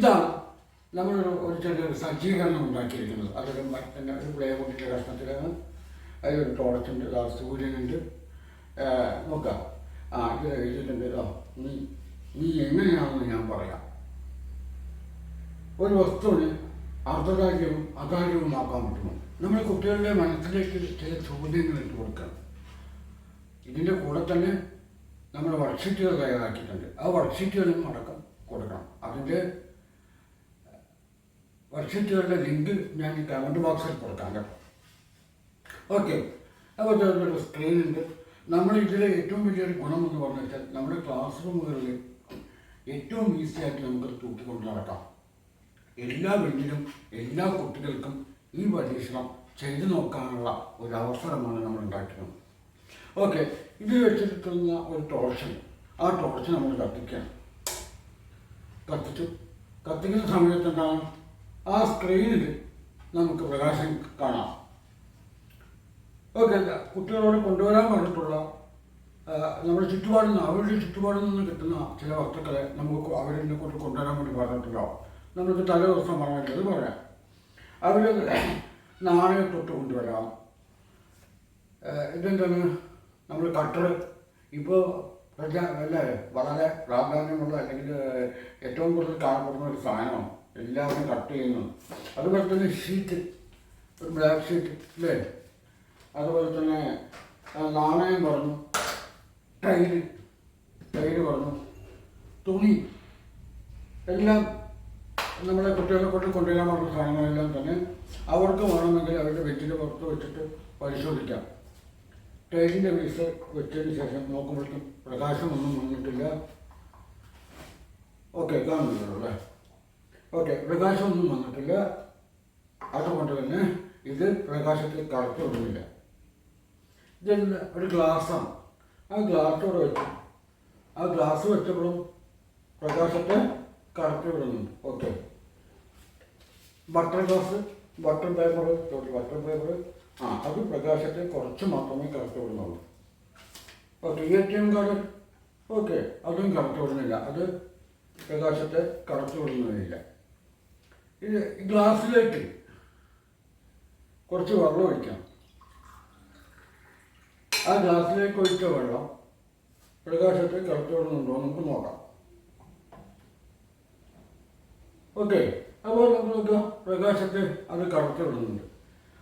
ഇതാണ് നമ്മളൊരു ചെറിയൊരു സജ്ജീകരണം ഉണ്ടാക്കിയിരിക്കുന്നത്. അതൊരു മരത്തിൻ്റെ ഒരു പ്ലൈവുഡിൻ്റെ കഷ്ണത്തിലാണ്. അതിലൊരു ടോർച്ചുണ്ട്, സൂര്യനുണ്ട്. നോക്കാം, ഇത് എഴുതിയിട്ടുണ്ട്. നീ എങ്ങനെയാണെന്ന് ഞാൻ പറയാം. ഒരു വസ്തുവിന് അർദ്ധകാര്യവും അകാര്യവുമാക്കാൻ പറ്റുമോ? നമ്മൾ കുട്ടികളുടെ മനസ്സിലേക്ക് ചില ചോദ്യങ്ങൾ ഇട്ട് കൊടുക്കണം. ഇതിൻ്റെ കൂടെ തന്നെ നമ്മൾ വർക്ക്ഷീറ്റുകൾ തയ്യാറാക്കിയിട്ടുണ്ട്. ആ വർക്ക്ഷീറ്റുകളും അടക്കം കൊടുക്കണം. അതിൻ്റെ വർക്ക്ഷീറ്റുകളുടെ ലിങ്ക് ഞാൻ ഈ കമൻറ്റ് ബോക്സിൽ കൊടുക്കാം കേട്ടോ. ഓക്കെ, അപ്പോൾ ഒരു സ്ക്രീനുണ്ട്. നമ്മൾ ഇതിലെ ഏറ്റവും വലിയൊരു ഗുണം എന്ന് പറഞ്ഞു വെച്ചാൽ നമ്മുടെ ക്ലാസ് റൂമുകളിൽ ഏറ്റവും ഈസിയായിട്ട് നമുക്ക് തൂക്കിക്കൊണ്ട് നടക്കാം. എല്ലാ ബെഞ്ചിലും എല്ലാ കുട്ടികൾക്കും ഈ പരീക്ഷണം ചെയ്തു നോക്കാനുള്ള ഒരു അവസരമാണ് നമ്മൾ ഉണ്ടാക്കുന്നത്. ഓക്കെ, ഇത് വെച്ചിട്ടുള്ള ഒരു ടോർച്ച്, ആ ടോർച്ച് നമ്മൾ കത്തിക്കണം. കത്തിക്കുന്ന സമയത്ത് എന്താണ്, ആ സ്ക്രീനിൽ നമുക്ക് പ്രകാശം കാണാം. ഓക്കെ, കുട്ടികളോട് കൊണ്ടുവരാൻ പറഞ്ഞിട്ടുള്ള നമ്മുടെ അവരുടെ ചുറ്റുപാടിൽ നിന്ന് കിട്ടുന്ന ചില വസ്തുക്കളെ നമുക്ക് അവരെ കൊണ്ട് കൊണ്ടുവരാൻ വേണ്ടി പറഞ്ഞിട്ടുണ്ടാവും. നമുക്ക് തലേ ദിവസം പറഞ്ഞിട്ടത് പറയാം. അവർ നാണയത്തൊട്ട് കൊണ്ടുവരാം. ഇതെന്താണ്, നമ്മൾ കട്ടർ ഇപ്പോൾ അല്ലേ വളരെ പ്രാധാന്യമുള്ള അല്ലെങ്കിൽ ഏറ്റവും കൂടുതൽ കാണപ്പെടുന്ന ഒരു സാധനമാണ്. എല്ലാവരും കട്ട് ചെയ്യുന്നത്. അതുപോലെ തന്നെ ഷീറ്റ്, ഒരു ബ്ലാക്ക് ഷീറ്റ് അല്ലേ. അതുപോലെ തന്നെ നാണയം പറഞ്ഞു, ടൈല് പറഞ്ഞു, തുണി, എല്ലാം നമ്മളെ കുട്ടികളെ കൊണ്ട് കൊണ്ടുവരാൻ പറഞ്ഞ സാധനങ്ങളെല്ലാം തന്നെ അവർക്ക് വേണമെങ്കിൽ അവരുടെ വെറ്റിൻ്റെ പുറത്ത് വെച്ചിട്ട് പരിശോധിക്കാം. ടൈലിൻ്റെ പീസ് വെച്ചതിന് ശേഷം നോക്കുമ്പോഴേക്കും പ്രകാശമൊന്നും വന്നിട്ടില്ല. ഓക്കെ, കാണുന്നുണ്ടല്ലോ അല്ലേ. ഓക്കെ, പ്രകാശമൊന്നും വന്നിട്ടില്ല. അതുകൊണ്ട് തന്നെ ഇത് പ്രകാശത്തിൽ കറുത്ത് വിടുന്നില്ല. ഇതെല്ലാം ഒരു ഗ്ലാസ്സാണ്. ആ ഗ്ലാസ്സോടെ വെച്ചു. ആ ഗ്ലാസ് വെച്ചപ്പോഴും പ്രകാശത്തെ കറുത്ത് വിടുന്നുണ്ട്. ഓക്കെ, ബട്ടർ പേപ്പർ അത് പ്രകാശത്തെ കുറച്ച് മാത്രമേ കറുത്ത് വിടുന്നുള്ളൂ. ഓക്കെ, ATM കാർഡ് ഓക്കെ, അതും കറുത്ത് വിടുന്നില്ല. അത് പ്രകാശത്തെ കറുത്ത് വിടുന്നതില്ല. ഇത് ഗ്ലാസ്സിലേക്ക് കുറച്ച് വെള്ളം ഒഴിക്കാം. ആ ഗ്ലാസ്സിലേക്ക് ഒഴിച്ച വെള്ളം പ്രകാശത്തെ കറുത്ത് വിടുന്നുണ്ടോ നമുക്ക് നോക്കാം. ഓക്കെ, അപ്പോൾ നമുക്ക് നോക്കാം, പ്രകാശത്തെ അത് കറുത്ത് വിടുന്നുണ്ട്.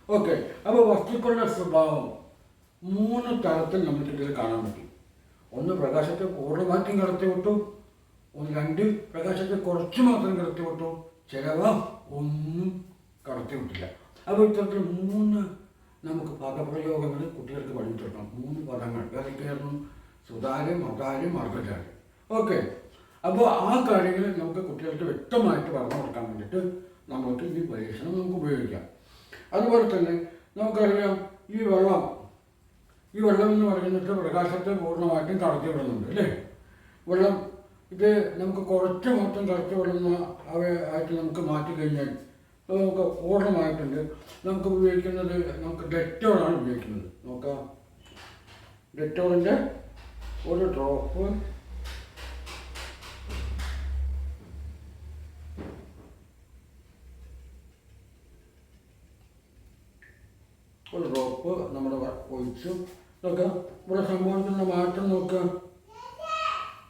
ഓക്കെ, അപ്പോൾ വസ്തുക്കളുടെ സ്വഭാവം 3 തരത്തിൽ നമുക്കിതിൽ കാണാൻ പറ്റും. ഒന്ന്, പ്രകാശത്തെ പൂർണ്ണമായിട്ടും കടത്തി വിട്ടു. 2, പ്രകാശത്തെ കുറച്ച് മാത്രം കടത്തി വിട്ടു. ചിലവ ഒന്നും കടത്തി വിട്ടില്ല. അപ്പോൾ ഇത്തരത്തിൽ 3 നമുക്ക് പദപ്രയോഗങ്ങൾ കുട്ടികൾക്ക് പഠിപ്പിച്ചെടുക്കണം. 3 പദങ്ങൾ ഏതൊക്കെയായിരുന്നു? സുതാര്യം, അതാര്യം, അർദ്ധചാര്യം. ഓക്കെ, അപ്പോൾ ആ കാര്യങ്ങൾ നമുക്ക് കുട്ടികൾക്ക് വ്യക്തമായിട്ട് പറഞ്ഞു കൊടുക്കാൻ വേണ്ടിയിട്ട് നമുക്ക് ഈ പരീക്ഷണം നമുക്ക് ഉപയോഗിക്കാം. അതുപോലെ തന്നെ നമുക്കറിയാം, ഈ വെള്ളം എന്ന് പറയുന്നത് പ്രകാശത്തെ പൂർണ്ണമായിട്ടും കടത്തി വിടുന്നുണ്ട് അല്ലേ. വെള്ളം ഇത് നമുക്ക് കുറച്ച് മാത്രം കടത്തി വിടുന്ന ആയിട്ട് നമുക്ക് മാറ്റി കഴിഞ്ഞാൽ നമുക്ക് പൂർണ്ണമായിട്ടുണ്ട്. നമുക്ക് ഉപയോഗിക്കുന്നത് ഡെറ്റോളാണ് ഉപയോഗിക്കുന്നത്. നോക്കാം, ഡെറ്റോളിൻ്റെ ഒരു ഡ്രോപ്പ് നമ്മുടെ ഒഴിച്ചു. നോക്കാം, ഇവിടെ സംഭവിക്കുന്ന മാറ്റം നോക്കുക.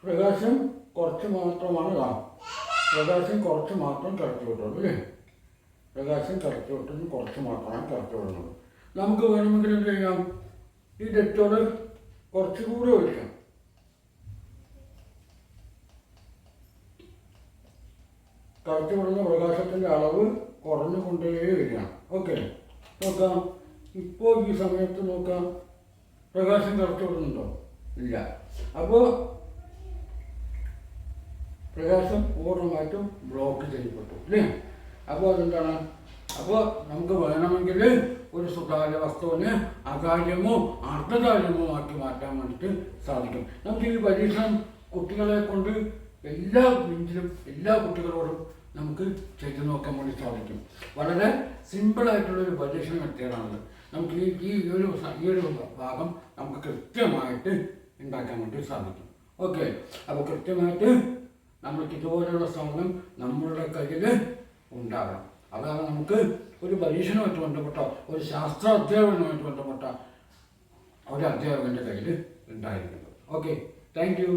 പ്രകാശം കുറച്ച് മാത്രമാണ് പ്രകാശം കുറച്ച് മാത്രം കടത്തി വിട്ടുള്ളൂ അല്ലേ. പ്രകാശം കടത്തി വിട്ടും കുറച്ച് മാത്രമാണ് കടത്തി വിടുന്നത്. നമുക്ക് വേണമെങ്കിൽ എന്ത് ചെയ്യാം, ഈ ഡെറ്റോള് കുറച്ചുകൂടി ഒഴിക്കാം. കടത്തി വിടുന്ന പ്രകാശത്തിൻ്റെ അളവ് കുറഞ്ഞുകൊണ്ടേ വരികയാണ്. ഓക്കെ, നോക്കാം, ഇപ്പോൾ ഈ സമയത്ത് നോക്കാം, പ്രകാശം കടത്തി വിടുന്നുണ്ടോ? ഇല്ല. അപ്പോൾ പ്രകാശം പൂർണ്ണമായിട്ടും ബ്ലോക്ക് ചെയ്യപ്പെട്ടു അല്ലേ. അപ്പോൾ അതെന്താണ്, അപ്പോൾ നമുക്ക് വേണമെങ്കിൽ ഒരു സുതാര്യ വസ്തുവിനെ അകാര്യമോ അർദ്ധകാര്യമോ ആക്കി മാറ്റാൻ വേണ്ടിയിട്ട് സാധിക്കും. നമുക്ക് ഈ പരീക്ഷണം കുട്ടികളെ കൊണ്ട് എല്ലാ ബെഞ്ചിലും എല്ലാ കുട്ടികളോടും നമുക്ക് ചെയ്തു നോക്കാൻ വേണ്ടി സാധിക്കും. വളരെ സിമ്പിളായിട്ടുള്ളൊരു പരീക്ഷണ മെത്തേഡാണത്. നമുക്ക് ഈ ഒരു ഭാഗം നമുക്ക് കൃത്യമായിട്ട് ഉണ്ടാക്കാൻ വേണ്ടി സാധിക്കും. ഓക്കെ, അപ്പോൾ കൃത്യമായിട്ട് നമ്മൾക്ക് ഇതുപോലെയുള്ള സാധനം നമ്മളുടെ കയ്യിൽ ഉണ്ടാകണം. അതാണ് നമുക്ക് ഒരു പരീക്ഷണമായിട്ട് ബന്ധപ്പെട്ട ഒരു ശാസ്ത്ര അധ്യാപനവുമായിട്ട് ബന്ധപ്പെട്ട ഒരു അധ്യാപകൻ്റെ കയ്യിൽ ഉണ്ടായിരിക്കുന്നത്. Okay, thank you.